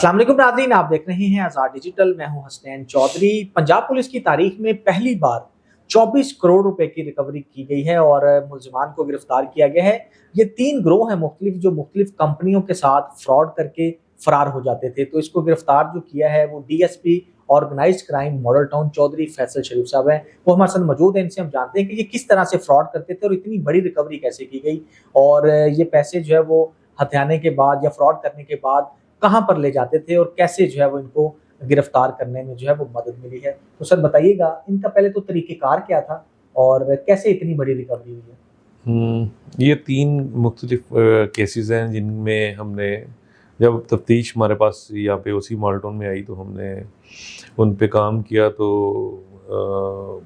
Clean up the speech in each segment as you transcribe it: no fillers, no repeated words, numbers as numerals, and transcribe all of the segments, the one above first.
अस्सलाम वालेकुम नाज़रीन, आप देख रहे हैं आज़ाद डिजिटल। मैं हूं हसनैन चौधरी। पंजाब पुलिस की तारीख में पहली बार 24 करोड़ रुपए की रिकवरी की गई है और मुलजमान को गिरफ्तार किया गया है। ये 3 गिरोह हैं मुख्तलिफ, जो मुख्तलिफ कंपनियों के साथ फ्रॉड करके फरार हो जाते थे। तो इसको गिरफ्तार जो किया है वो DSP organised crime model town Chaudhry Faisal Sharif साहब हैं। वो हमारे साथ मौजूद हैं। इनसे हम जानते हैं कि ये किस तरह से फ्रॉड करते थे और इतनी बड़ी रिकवरी कैसे की गई, और ये पैसे जो है वो हथियाने के बाद या फ्रॉड करने के बाद कहाँ पर ले जाते थे और कैसे जो है वो इनको गिरफ्तार करने में जो है वो मदद मिली है। तो सर बताइएगा, इनका पहले तो तरीक़ेकार क्या था और कैसे इतनी बड़ी रिकवरी हुई है? ये 3 मुख्तलिफ केसेस हैं जिनमें हमने, जब तफ्तीश हमारे पास यहाँ पे ओसी माल्टोन में आई तो हमने उन पे काम किया। तो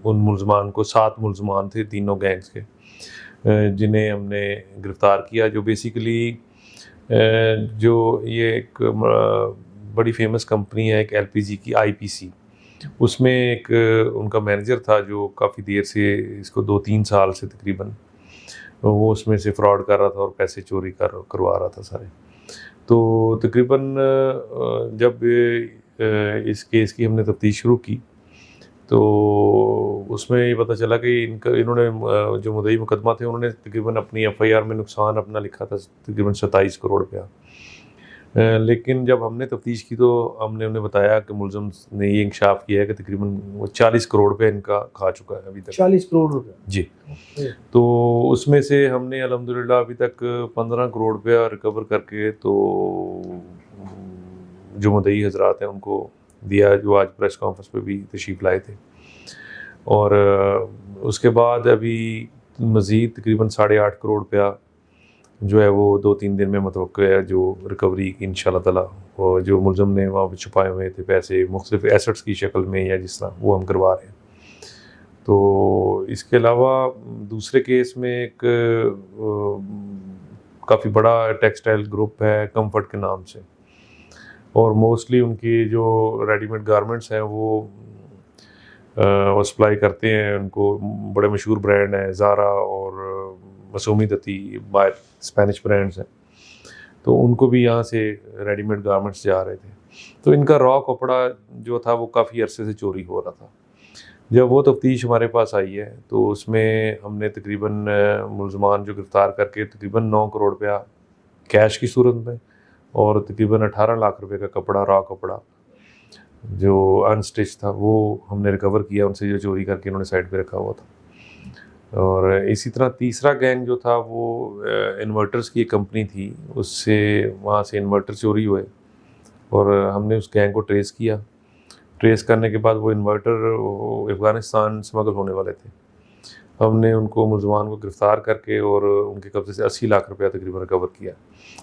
उन मुलजमान को 7 मुलजमान थे तीनों गैंग्स के, जिन्हें हमने गिरफ़्तार किया। जो बेसिकली जो ये एक बड़ी फेमस कंपनी है एक एलपीजी की, आईपीसी, उसमें एक उनका मैनेजर था जो काफ़ी देर से, इसको 2-3 साल से तकरीबन, वो उसमें से फ्रॉड कर रहा था और पैसे चोरी करवा रहा था सारे। तो तकरीबन जब इस केस की हमने तफ्तीश शुरू की तो उसमें ये पता चला कि इन्होंने जो मुद्दई मुकदमा थे उन्होंने तकरीबन अपनी एफआईआर में नुकसान अपना लिखा था तकरीबन 27 करोड़ रुपया। लेकिन जब हमने तफ्तीश की तो हमने उन्हें बताया कि मुलज़म ने ये इंकशाफ किया है कि तकरीबन वो 40 करोड़ रुपये इनका खा चुका है अभी तक। 40 करोड़ रुपए जी। तो उसमें से हमने अल्हम्दुलिल्लाह अभी तक 15 करोड़ रुपया रिकवर करके तो जो मुद्दई हजरात हैं उनको दिया, जो आज प्रेस कॉन्फ्रेंस पे भी तशरीफ़ लाए थे। और उसके बाद अभी मज़ीद तकरीबन 8.5 करोड़ रुपया जो है वो 2-3 दिन में मुतवक्किल है जो रिकवरी की इंशाल्लाह ताला। और जो मुलज़म ने वहाँ पे छुपाए हुए थे पैसे मुख्तलिफ एसेट्स की शक्ल में या जिस तरह, वो हम करवा रहे हैं। तो इसके अलावा दूसरे केस में एक काफ़ी बड़ा टेक्सटाइल ग्रुप है कम्फर्ट के नाम से, और मोस्टली उनकी जो रेडीमेड गारमेंट्स हैं वो सप्लाई करते हैं उनको। बड़े मशहूर ब्रांड हैं ज़ारा और मसूमी दती, बाहर स्पेनिश ब्रांड्स हैं, तो उनको भी यहाँ से रेडीमेड गारमेंट्स जा रहे थे। तो इनका रॉ कपड़ा जो था वो काफ़ी अरसे से चोरी हो रहा था। जब वो तफ्तीश हमारे पास आई है तो उसमें हमने तकरीबन मुलजमान जो गिरफ़्तार करके तकरीबन 9 करोड़ रुपया कैश की सूरत में और तकरीबन 18 लाख रुपए का कपड़ा, रॉ कपड़ा जो अनस्टिच था, वो हमने रिकवर किया उनसे, जो चोरी करके उन्होंने साइड पे रखा हुआ था। और इसी तरह तीसरा गैंग जो था वो इन्वर्टर्स की एक कंपनी थी, उससे वहाँ से इन्वर्टर चोरी हुए और हमने उस गैंग को ट्रेस किया। ट्रेस करने के बाद वो इन्वर्टर अफ़गानिस्तान स्मगल होने वाले थे। हमने उनको मुलजमान को गिरफ़्तार करके और उनके कब्ज़े से 80 लाख रुपया तकरीबन रिकवर किया।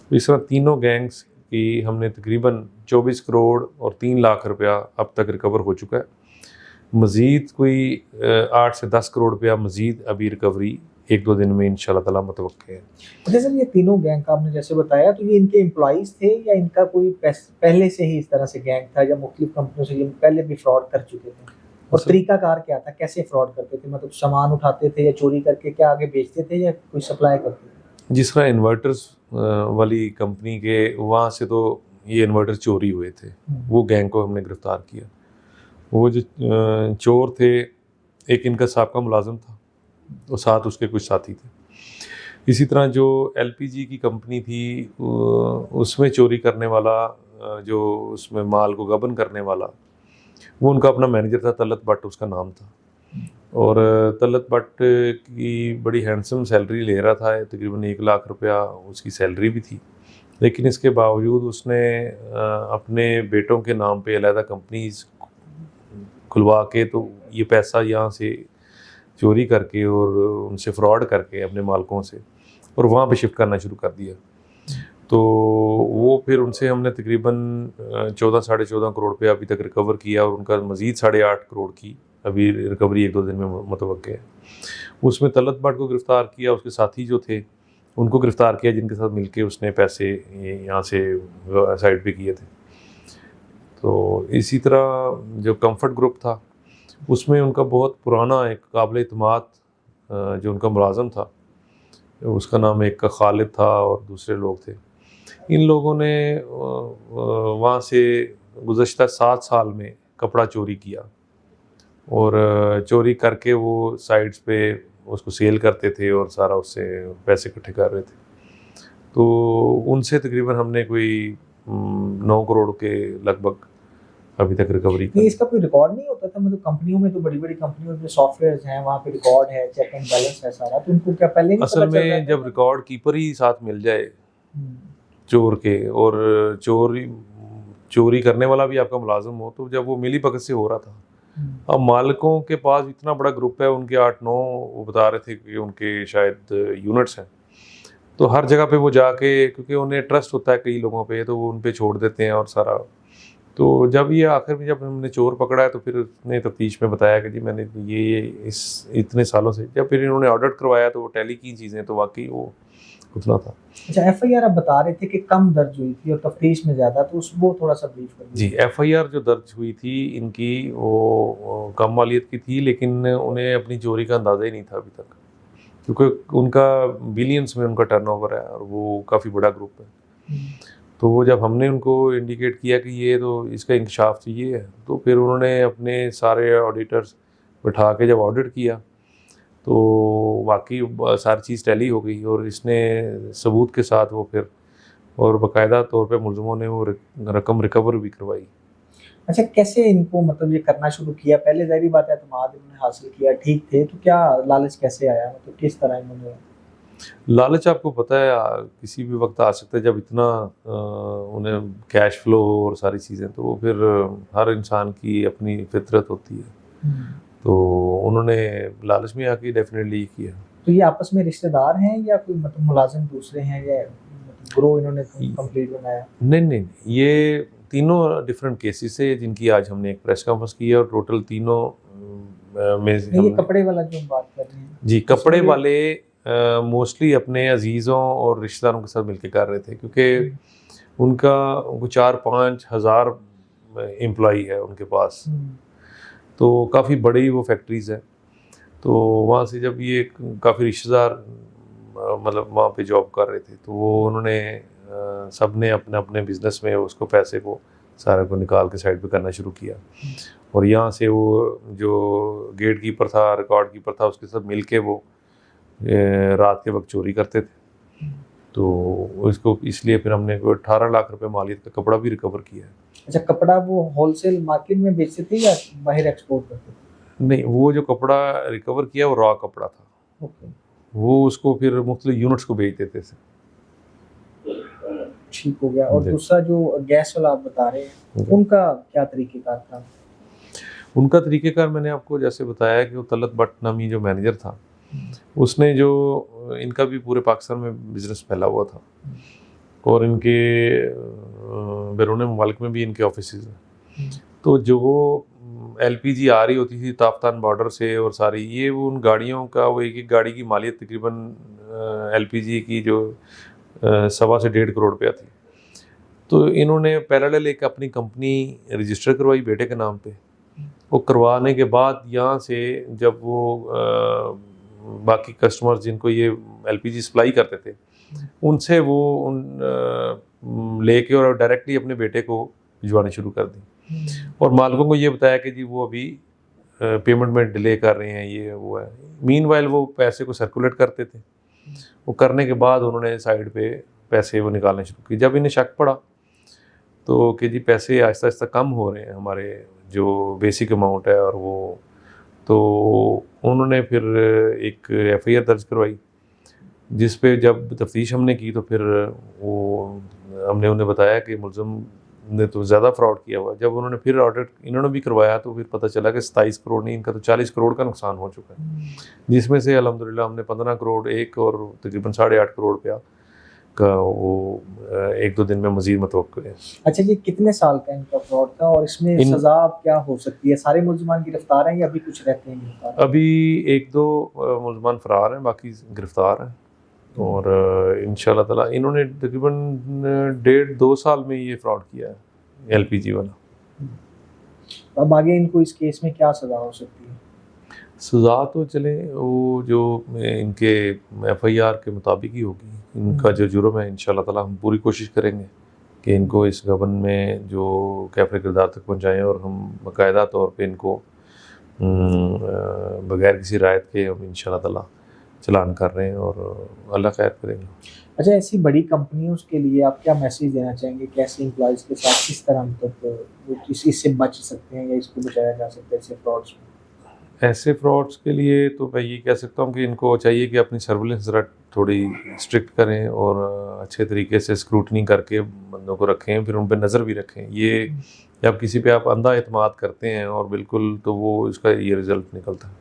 तो इस तरह तीनों गैंग्स की हमने तकरीबन 24 करोड़ और 3 लाख रुपया अब तक रिकवर हो चुका है। मज़ीद कोई 8 से 10 करोड़ रुपया मज़ीद अभी रिकवरी 1-2 दिन में इंशाल्लाह ताला मुतवक्किल है। अच्छा सर, ये तीनों गैंग का आपने जैसे बताया, तो ये इनके एम्प्लॉइज़ थे या इनका कोई पहले से ही इस तरह से गैंग था या मुख्तलिफ कंपनियों से ये पहले भी फ्रॉड कर चुके थे? और तरीकाकार क्या था, कैसे फ्रॉड करते थे? मतलब सामान उठाते थे या चोरी करके क्या आगे बेचते थे या कोई सप्लाई करते थे? जिस तरह इन्वर्टर्स वाली कंपनी के वहाँ से तो ये इन्वर्टर चोरी हुए थे, वो गैंग को हमने गिरफ़्तार किया। वो जो चोर थे, एक इनका साबका मुलाजिम था और साथ उसके कुछ साथी थे। इसी तरह जो एलपीजी की कंपनी थी उसमें चोरी करने वाला, जो उसमें माल को गबन करने वाला, वो उनका अपना मैनेजर था, तलत भट्ट उसका नाम था। और तलत भट्ट की बड़ी हैंडसम सैलरी ले रहा था, तकरीबन 1 लाख रुपया उसकी सैलरी भी थी। लेकिन इसके बावजूद उसने अपने बेटों के नाम पे अलहदा कंपनीज खुलवा के तो ये पैसा यहाँ से चोरी करके और उनसे फ्रॉड करके अपने मालकों से और वहाँ पे शिफ्ट करना शुरू कर दिया। तो वो फिर उनसे हमने तकरीबन 14-14.5 करोड़ रुपये अभी तक रिकवर किया और उनका मज़ीद 8.5 करोड़ की अभी रिकवरी 1-2 दिन में मुतवक्किल है। उसमें तलत भट्ट को गिरफ़्तार किया, उसके साथी जो थे उनको गिरफ़्तार किया, जिनके साथ मिलके उसने पैसे यहाँ से साइड पे किए थे। तो इसी तरह जो कम्फर्ट ग्रुप था उसमें उनका बहुत पुराना एक काबिल एतमाद जो उनका मुलाज़म था, उसका नाम एक का खालिद था और दूसरे लोग थे, इन लोगों ने वहाँ से गुज़श्ता 7 साल में कपड़ा चोरी किया और चोरी करके वो साइट्स पे उसको सेल करते थे और सारा उससे पैसे इकट्ठे कर रहे थे। तो उनसे तकरीबन हमने कोई 9 करोड़ के लगभग अभी तक रिकवरी नहीं, इसका कोई रिकॉर्ड नहीं होता था? मतलब कंपनियों में तो बड़ी-बड़ी कंपनियों में सॉफ्टवेयर हैं, वहाँ पे रिकॉर्ड है, चेक एंड बैलेंस है सारा, तो उनको क्या पहले नहीं असल पता चल रहा में था? जब रिकॉर्ड कीपर ही साथ मिल जाए हम्म, चोर के और चोरी करने वाला भी आपका मुलाजिम हो, तो जब वो मिली भगत से हो रहा था। अब मालिकों के पास इतना बड़ा ग्रुप है, उनके 8-9 वो बता रहे थे कि उनके शायद यूनिट्स हैं, तो हर जगह पे वो जाके, क्योंकि उन्हें ट्रस्ट होता है कई लोगों पे, तो वो उन पे छोड़ देते हैं और सारा। तो जब ये आखिर में जब हमने चोर पकड़ा है तो फिर उसने तफ्तीश में बताया कि जी मैंने ये इस इतने सालों से, जब फिर इन्होंने ऑडिट करवाया तो वो टैली की चीज़ें, तो वाकई वो उतना था। अच्छा, एफआईआर आप बता रहे थे कि कम दर्ज हुई थी और तफ्तीश में ज़्यादा, तो उस वो थोड़ा सा ब्रीफ कर जी, दीजिए। एफआईआर जो दर्ज हुई थी इनकी वो कम मालियत की थी, लेकिन उन्हें अपनी चोरी का अंदाज़ा ही नहीं था अभी तक, क्योंकि उनका बिलियंस में उनका टर्नओवर है और वो काफ़ी बड़ा ग्रुप है। तो वो जब हमने उनको इंडिकेट किया कि ये तो इसका इंकशाफ चाहिए है, तो फिर उन्होंने अपने सारे ऑडिटर्स बिठा के जब ऑडिट किया तो वाकई सारी चीज़ टैली हो गई और इसने सबूत के साथ वो फिर और बाकायदा तौर पे मुलज़िमों ने वो रकम रिकवर भी करवाई। अच्छा, कैसे इनको मतलब ये करना शुरू किया? पहले ज़ाहिर बात है एतमाद इन्होंने हासिल किया, ठीक थे, तो क्या लालच कैसे आया? मतलब किस तरह इन्होंने? लालच आपको पता है किसी भी वक्त आ सकता है, जब इतना उन्हें कैश फ्लो और सारी चीज़ें, तो वो फिर हर इंसान की अपनी फितरत होती है, तो उन्होंने लालच में आके डेफिनेटली किया। तो ये आपस में रिश्तेदार हैं या कोई मतलब मुलाजिम दूसरे हैं, या मतलब ग्रो इन्होंने कंप्लीट बनाया? नहीं, ये तीनों डिफरेंट केसेस है जिनकी आज हमने एक प्रेस कॉन्फ्रेंस की है और टोटल तीनों में से नहीं, ये हमने कपड़े वाला जो हम बात कर रहे हैं, जी कपड़े उसमें- वाले मोस्टली अपने अजीज़ों और रिश्तेदारों के साथ मिलकर कर रहे थे, क्योंकि उनका 4-5 हज़ार एम्प्लॉई है उनके पास, तो काफ़ी बड़ी वो फैक्ट्रीज़ हैं। तो वहाँ से जब ये काफ़ी रिश्तेदार मतलब वहाँ पे जॉब कर रहे थे, तो वो उन्होंने सब ने अपने अपने बिज़नेस में उसको पैसे को सारे को निकाल के साइड पे करना शुरू किया और यहाँ से वो जो गेट कीपर था, रिकॉर्ड कीपर था, उसके साथ मिल के वो रात के वक्त चोरी करते थे। तो इसको इसलिए फिर हमने कोई 18 लाख रुपए मालियत का कपड़ा भी रिकवर किया है। अच्छा, कपड़ा वो होलसेल मार्केट में बेचते थे या बाहर एक्सपोर्ट करते थे? नहीं, वो जो कपड़ा रिकवर किया वो रॉ कपड़ा था, ओके, वो उसको फिर मुख्तलिफ यूनिट्स को बेच देते थे। ठीक हो गया। और जी। दूसरा जो गैस वाला आप बता रहे हैं, उनका क्या तरीक़ेकार था? उनका तरीक़ेकार मैंने आपको जैसे बताया कि वो तलत भट्ट नामी जो मैनेजर था, उसने जो इनका भी पूरे पाकिस्तान में बिज़नेस फैला हुआ था और इनके बैरून मुल्क में भी इनके ऑफिसेज़ हैं। तो जो एलपीजी आ रही होती थी ताफ्तान बॉर्डर से और सारी ये वो उन गाड़ियों का वो एक गाड़ी की मालियत तकरीबन एलपीजी की जो 1.25 से 1.5 करोड़ रुपया थी। तो इन्होंने पैरेलल एक अपनी कंपनी रजिस्टर करवाई बेटे के नाम पे। वो करवाने के बाद यहाँ से जब वो बाकी कस्टमर्स जिनको ये एलपीजी सप्लाई करते थे उनसे वो लेके और डायरेक्टली अपने बेटे को भिजवाने शुरू कर दी और मालिकों को ये बताया कि जी वो अभी पेमेंट में डिले कर रहे हैं, ये वो है। मीनवाइल वो पैसे को सर्कुलेट करते थे। वो करने के बाद उन्होंने साइड पे पैसे वो निकालने शुरू किए। जब इन्हें शक पड़ा तो कि जी पैसे आहिस्ता आहिस्ता कम हो रहे हैं हमारे जो बेसिक अमाउंट है, और वो तो उन्होंने फिर एक एफआईआर दर्ज करवाई, जिस पे जब तफ्तीश हमने की तो फिर वो हमने उन्हें बताया कि मुलज़िम ने तो ज़्यादा फ्रॉड किया हुआ। जब उन्होंने फिर ऑडिट इन्होंने भी करवाया तो फिर पता चला कि 27 करोड़ नहीं, इनका तो 40 करोड़ का नुकसान हो चुका है, जिसमें से अल्हम्दुलिल्लाह हमने 15 करोड़ एक और तकरीबन 8.5 करोड़ रुपया का वो 1-2 दिन में मज़ीद मतवक्को है। अच्छा, ये कितने साल का इनका फ्रॉड था और इसमें सज़ा क्या हो सकती है? सारे मुलज़िमान गिरफ्तार हैं या अभी कुछ रहते हैं गिरफ्तार? अभी 1-2 मुलज़मान फ़रार हैं, बाकी गिरफ्तार हैं और इंशाल्लाह ताला इन्होंने तकरीबन 1.5-2 साल में ये फ्रॉड किया है एलपीजी वाला। अब आगे इनको इस केस में क्या सज़ा हो सकती है? सज़ा तो चले वो जो इनके FIR के मुताबिक ही होगी। इनका जो जुर्म है इंशाल्लाह ताला हम पूरी कोशिश करेंगे कि इनको इस गबन में जो कैफरे किरदार तक पहुँचाएँ और हम बाकायदा तौर पे इनको बगैर किसी रायत के हम इंशाल्लाह ताला चलान कर रहे हैं और अल्लाह खैर करेंगे। अच्छा, ऐसी बड़ी कंपनियों के लिए आप क्या मैसेज देना चाहेंगे? कैसे एम्प्लॉयज़ के साथ किस तरह मतलब वो इससे बच सकते हैं या इसको बचाया जा सकता है ऐसे फ्रॉड्स में? ऐसे फ्रॉड्स के लिए तो मैं ये कह सकता हूँ कि इनको चाहिए कि अपनी सर्विलेंस ज़रा थोड़ी स्ट्रिक्ट करें और अच्छे तरीके से स्क्रूटनी करके बंदों को रखें, फिर उन पे नज़र भी रखें। ये जब किसी पे आप अंधा एतमाद करते हैं और बिल्कुल, तो वो इसका ये रिज़ल्ट निकलता है।